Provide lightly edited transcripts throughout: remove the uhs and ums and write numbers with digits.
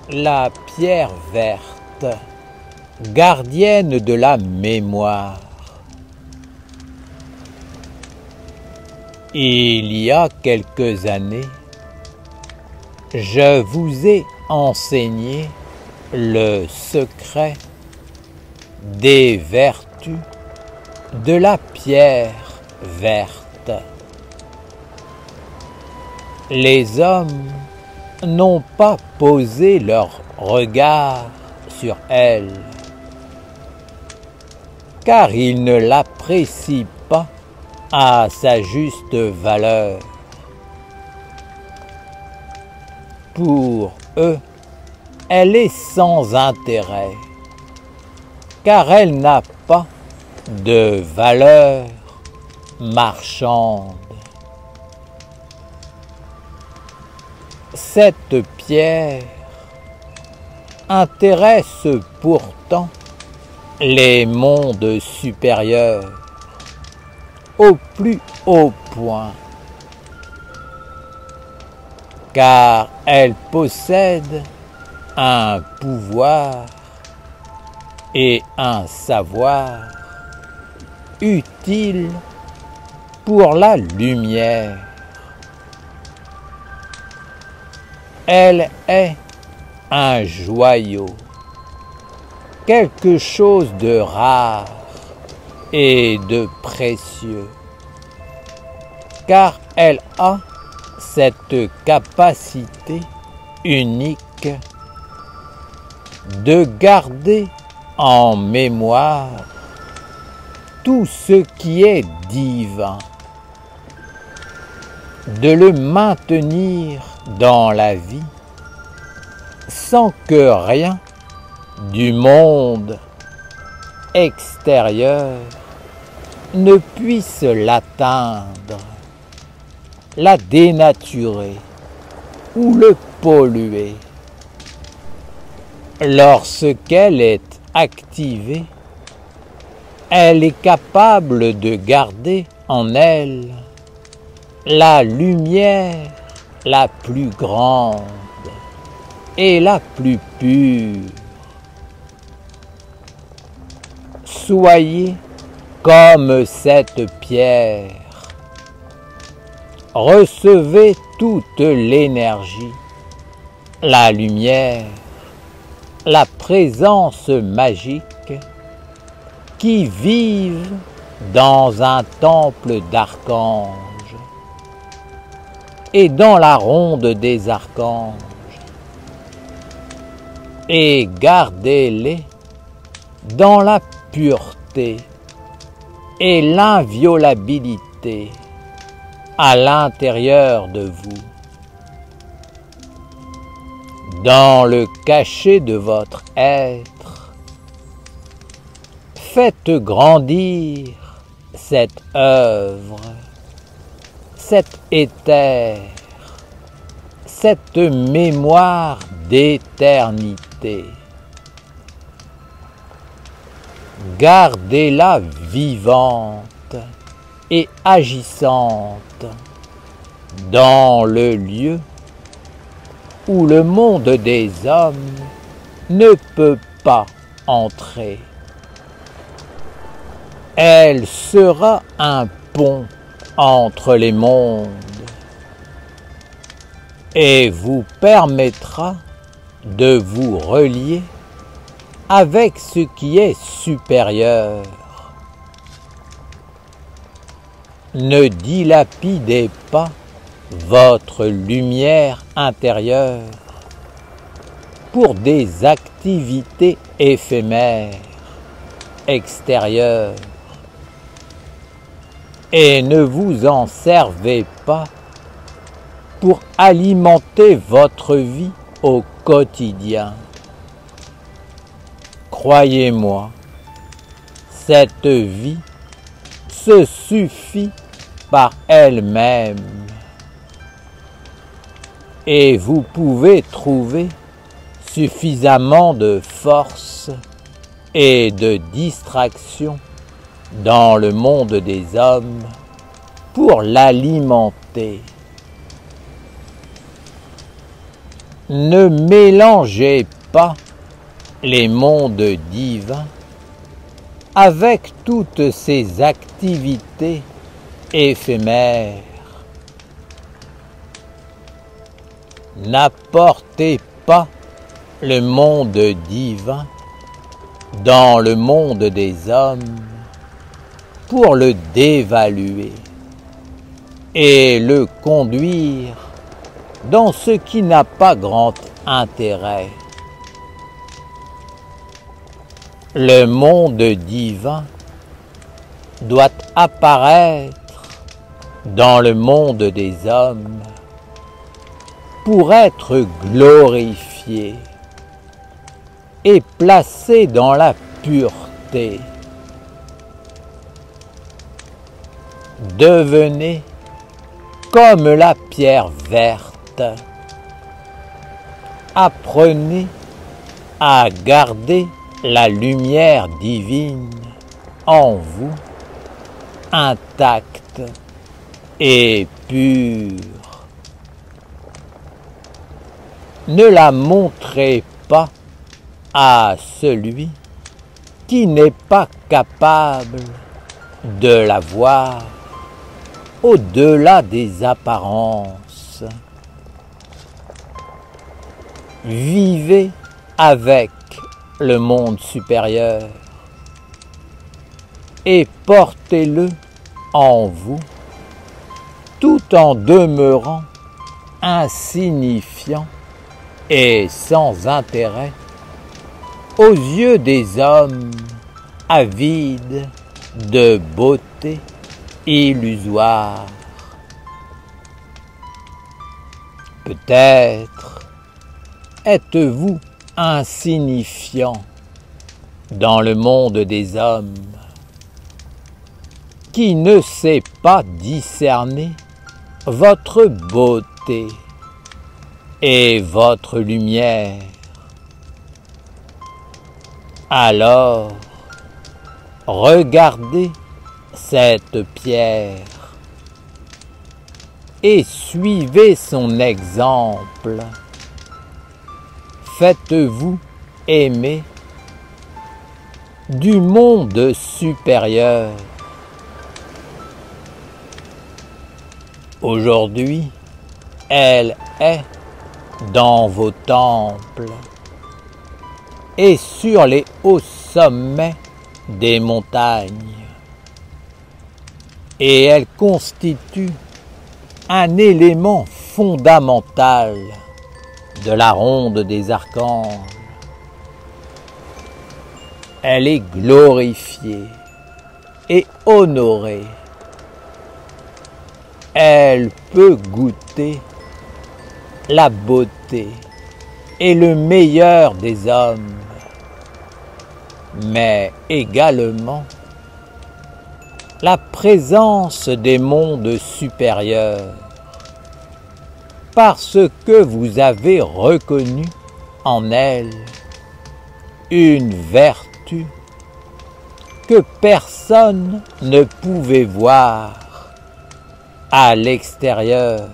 La pierre verte, gardienne de la mémoire. Il y a quelques années, je vous ai enseigné le secret des vertus de la pierre verte. Les hommes n'ont pas posé leur regard sur elle, car ils ne l'apprécient pas à sa juste valeur. Pour eux, elle est sans intérêt, car elle n'a pas de valeur marchande. Cette pierre intéresse pourtant les mondes supérieurs au plus haut point, car elle possède un pouvoir et un savoir utiles pour la lumière. Elle est un joyau, quelque chose de rare et de précieux, car elle a cette capacité unique de garder en mémoire tout ce qui est divin, de le maintenir dans la vie sans que rien du monde extérieur ne puisse l'atteindre, la dénaturer ou le polluer. Lorsqu'elle est activée, elle est capable de garder en elle la lumière la plus grande et la plus pure. Soyez comme cette pierre. Recevez toute l'énergie, la lumière, la présence magique qui vivent dans un temple d'archanges et dans la ronde des archanges, et gardez-les dans la pureté et l'inviolabilité à l'intérieur de vous. Dans le cachet de votre être, faites grandir cette œuvre, cet éther, cette mémoire d'éternité. Gardez-la vivante et agissante dans le lieu où le monde des hommes ne peut pas entrer. Elle sera un pont entre les mondes et vous permettra de vous relier avec ce qui est supérieur. Ne dilapidez pas votre lumière intérieure pour des activités éphémères, extérieures, et ne vous en servez pas pour alimenter votre vie au quotidien. Croyez-moi, cette vie se suffit par elle-même et vous pouvez trouver suffisamment de force et de distraction dans le monde des hommes pour l'alimenter. Ne mélangez pas les mondes divins avec toutes ces activités éphémères. N'apportez pas le monde divin dans le monde des hommes pour le dévaluer et le conduire dans ce qui n'a pas grand intérêt. Le monde divin doit apparaître dans le monde des hommes pour être glorifié et placé dans la pureté. Devenez comme la pierre verte. Apprenez à garder la lumière divine en vous, intacte et pure. Ne la montrez pas à celui qui n'est pas capable de la voir au-delà des apparences. Vivez avec le monde supérieur et portez-le en vous tout en demeurant insignifiant et sans intérêt aux yeux des hommes avides de beauté illusoire. Peut-être êtes-vous insignifiant dans le monde des hommes qui ne sait pas discerner votre beauté et votre lumière. Alors, regardez cette pierre et suivez son exemple. Faites-vous aimer du monde supérieur. Aujourd'hui, elle est dans vos temples et sur les hauts sommets des montagnes. Et elle constitue un élément fondamental de la ronde des archanges. Elle est glorifiée et honorée. Elle peut goûter la beauté et le meilleur des hommes, mais également la présence des mondes supérieurs, parce que vous avez reconnu en elle une vertu que personne ne pouvait voir à l'extérieur.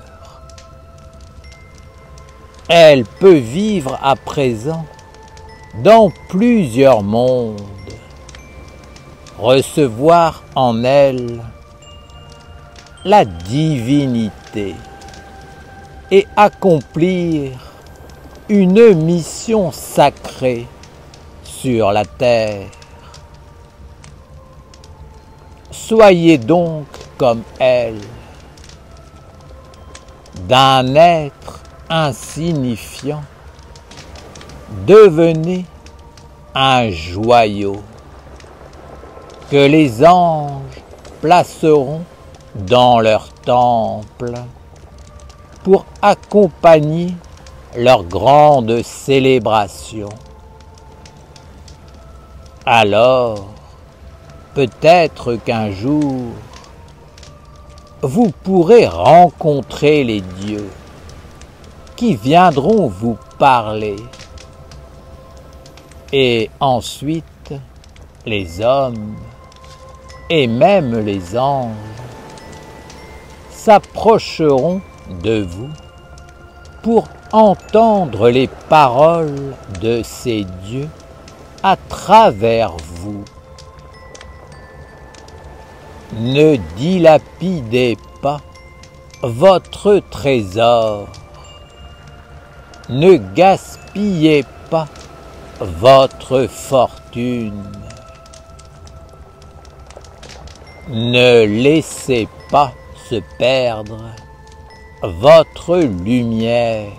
Elle peut vivre à présent dans plusieurs mondes, recevoir en elle la divinité et accomplir une mission sacrée sur la terre. Soyez donc comme elle, d'un être insignifiant, devenez un joyau que les anges placeront dans leur temple pour accompagner leur grande célébration. Alors, peut-être qu'un jour, vous pourrez rencontrer les dieux qui viendront vous parler. Et ensuite, les hommes et même les anges s'approcheront de vous pour entendre les paroles de ces dieux à travers vous. Ne dilapidez pas votre trésor. Ne gaspillez pas votre fortune. Ne laissez pas se perdre votre lumière.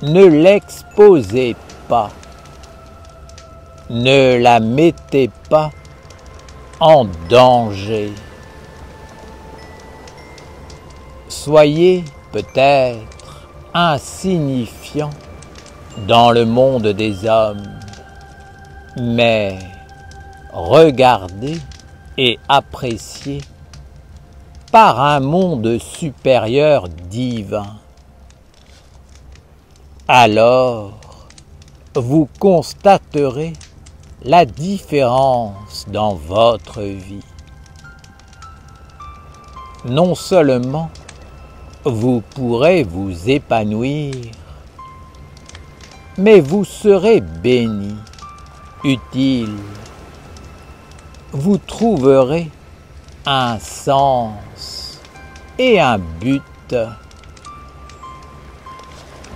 Ne l'exposez pas. Ne la mettez pas en danger. Soyez peut-être insignifiant dans le monde des hommes, mais regardez et appréciez par un monde supérieur divin. Alors, vous constaterez la différence dans votre vie. Non seulement vous pourrez vous épanouir, mais vous serez béni, utile. Vous trouverez un sens et un but.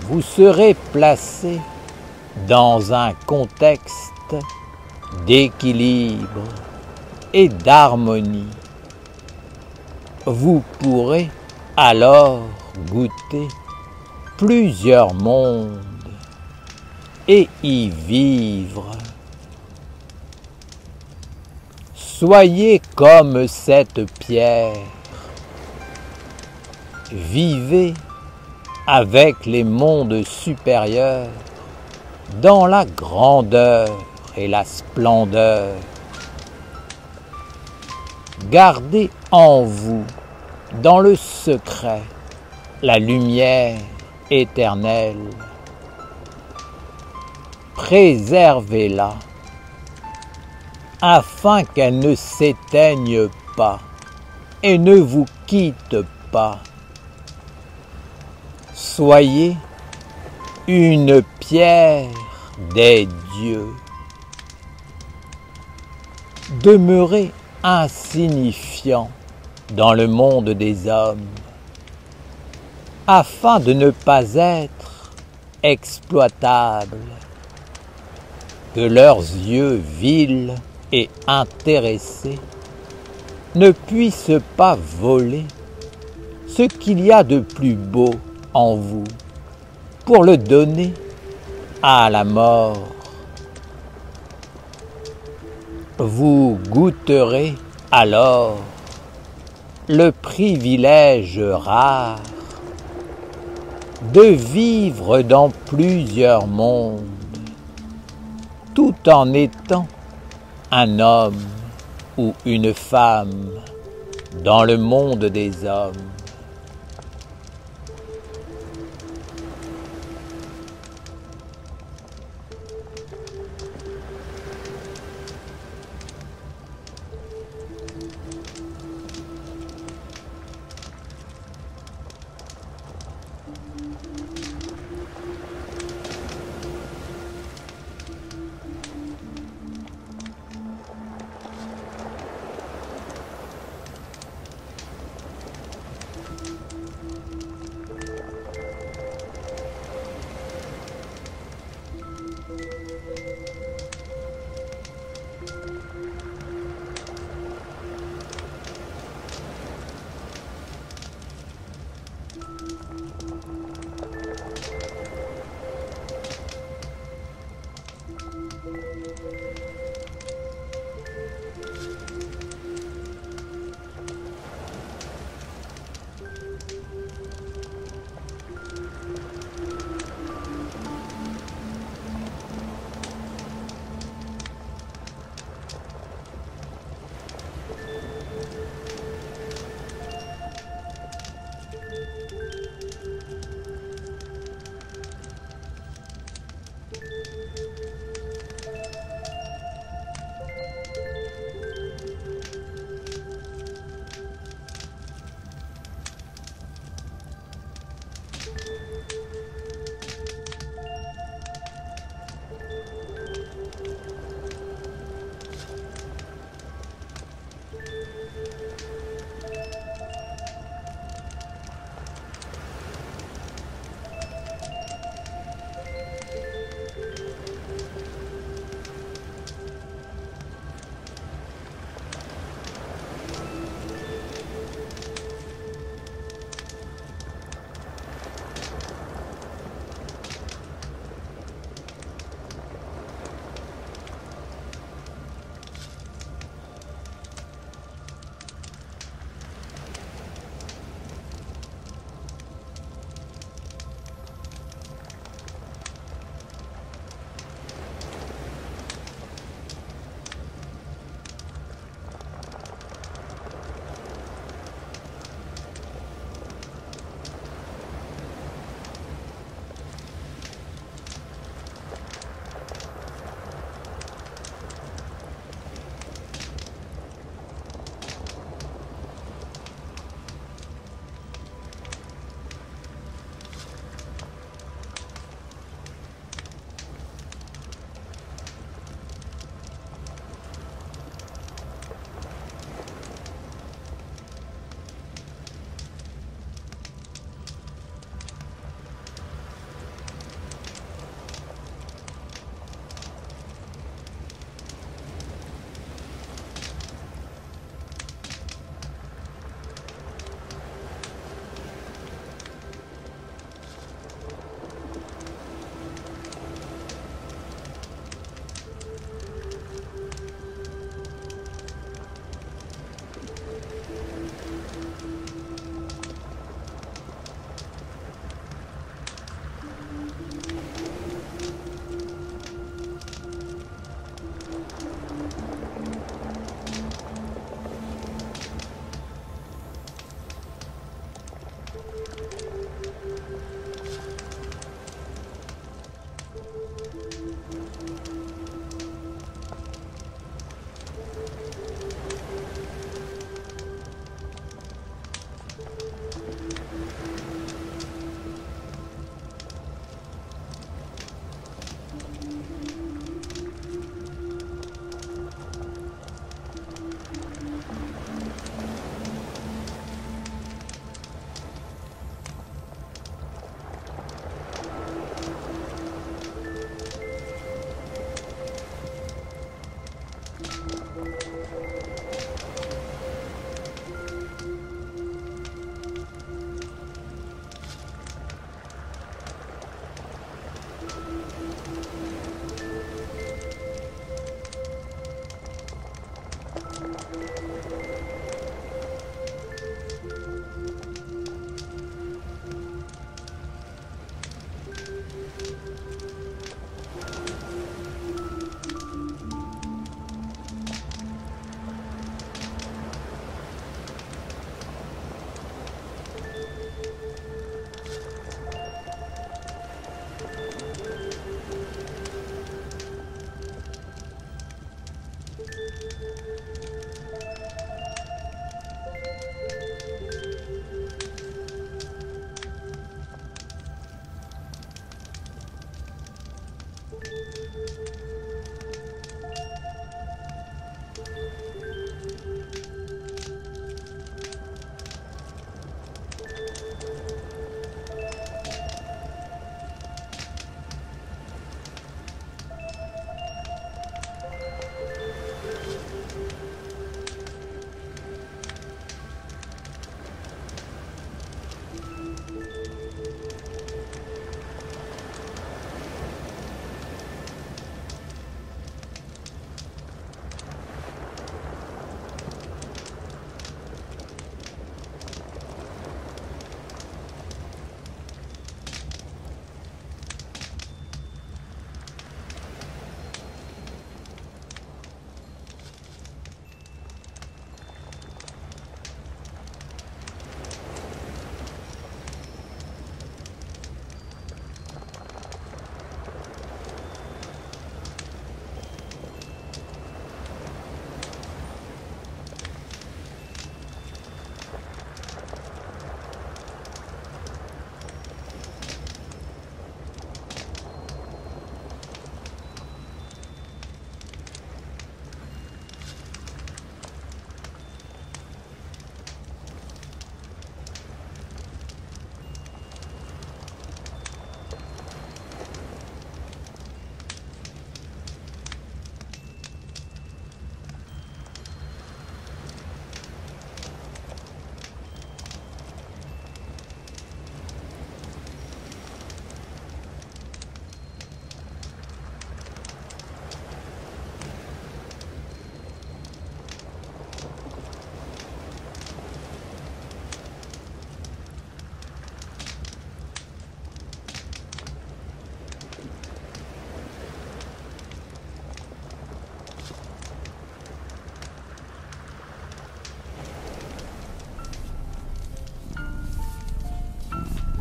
Vous serez placé dans un contexte d'équilibre et d'harmonie. Vous pourrez alors goûter plusieurs mondes et y vivre. Soyez comme cette pierre. Vivez avec les mondes supérieurs dans la grandeur et la splendeur. Gardez en vous, dans le secret, la lumière éternelle. Préservez-la afin qu'elle ne s'éteigne pas et ne vous quitte pas. Soyez une pierre des dieux. Demeurez insignifiant dans le monde des hommes, afin de ne pas être exploitable, que leurs yeux vils et intéressés ne puissent pas voler ce qu'il y a de plus beau en vous pour le donner à la mort. Vous goûterez alors le privilège rare de vivre dans plusieurs mondes, tout en étant un homme ou une femme dans le monde des hommes.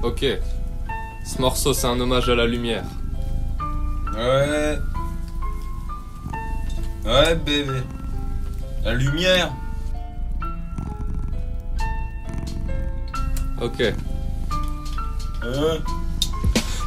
Ok. Ce morceau, c'est un hommage à la lumière. Ouais. Ouais, bébé. La lumière. Ok.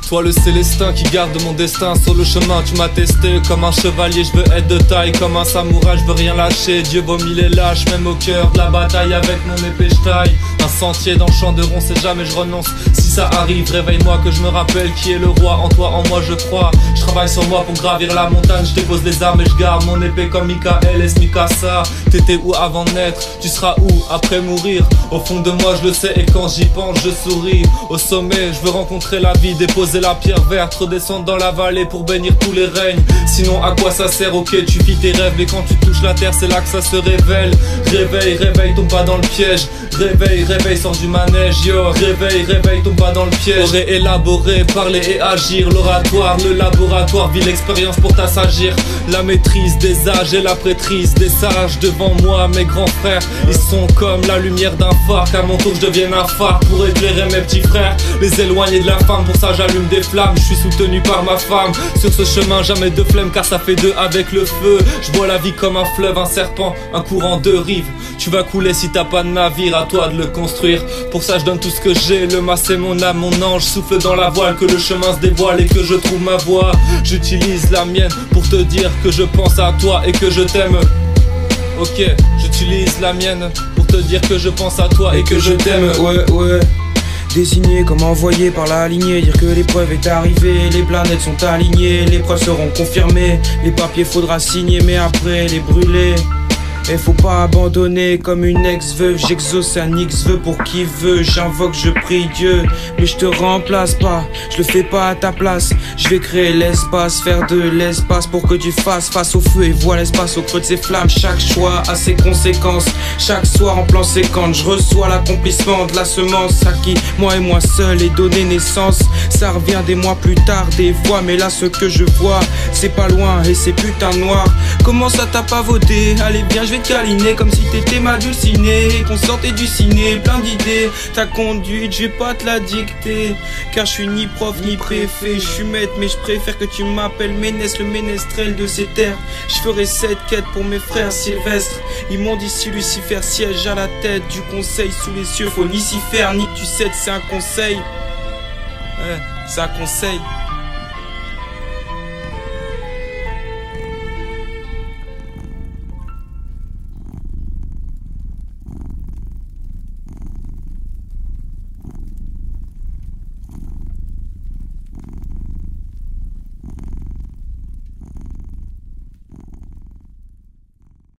Toi le célestin qui garde mon destin sur le chemin, tu m'as testé comme un chevalier, je veux être de taille comme un samouraï, je veux rien lâcher. Dieu vomit les lâches, même au cœur de la bataille, avec mon épée je taille un sentier dans le champ de rond, c'est jamais je renonce. Si ça arrive, réveille-moi que je me rappelle qui est le roi. En toi, en moi je crois, je travaille sur moi pour gravir la montagne. Je dépose les armes et je garde mon épée comme Michael et Mikasa. T'étais où avant de naître, tu seras où après mourir. Au fond de moi je le sais et quand j'y pense je souris. Au sommet je veux rencontrer la vie, déposer la pierre verte, redescendre dans la vallée pour bénir tous les règnes. Sinon à quoi ça sert? Ok, tu vis tes rêves mais quand tu touches la terre c'est là que ça se révèle. Réveille, réveille, tombe pas dans le piège. Réveille, réveille, réveil, sors du manège, yo. Réveil, réveil, tombe pas dans le piège. Aurait élaboré, parler et agir. L'oratoire, le laboratoire, vie l'expérience pour t'assagir. La maîtrise des âges et la prêtrise des sages. Devant moi, mes grands frères, ils sont comme la lumière d'un phare. Qu'à mon tour je devienne un phare pour éclairer mes petits frères, les éloigner de la femme. Pour ça j'allume des flammes, je suis soutenu par ma femme. Sur ce chemin jamais de flemme car ça fait deux avec le feu. Je vois la vie comme un fleuve, un serpent, un courant de rives. Tu vas couler si t'as pas de navire, à toi de le construire. Pour ça je donne tout ce que j'ai, le mât c'est mon âme, mon ange. Souffle dans la voile, que le chemin se dévoile et que je trouve ma voie. J'utilise la mienne pour te dire que je pense à toi et que je t'aime. Ok, j'utilise la mienne pour te dire que je pense à toi et que je t'aime. Ouais. Désigné comme envoyé par la lignée, dire que l'épreuve est arrivée, les planètes sont alignées, les preuves seront confirmées, les papiers faudra signer mais après les brûler. Et faut pas abandonner comme une ex-veuve. J'exauce un X-vœu pour qui veut. J'invoque, je prie Dieu. Mais je te remplace pas, je le fais pas à ta place. Je vais créer l'espace, faire de l'espace pour que tu fasses face au feu et vois l'espace au creux de ses flammes. Chaque choix a ses conséquences. Chaque soir en plan séquence, je reçois l'accomplissement de la semence à qui moi et moi seul ai donné naissance. Ça revient des mois plus tard, des fois. Mais là ce que je vois, c'est pas loin et c'est putain noir. Comment ça t'a pas voté? Allez bien, je vais te câliner comme si t'étais ma dulcinée et qu'on sortait du ciné, plein d'idées. Ta conduite, je vais pas te la dicter, car je suis ni prof ni préfet. Je suis maître mais je préfère que tu m'appelles Ménès, le ménestrel de ces terres. Je ferai cette quête pour mes frères Sylvestre. Ils m'ont dit si Lucifer siège à la tête du conseil sous les cieux, faut ni s'y faire ni que tu cèdes, c'est un conseil. Ouais, c'est un conseil.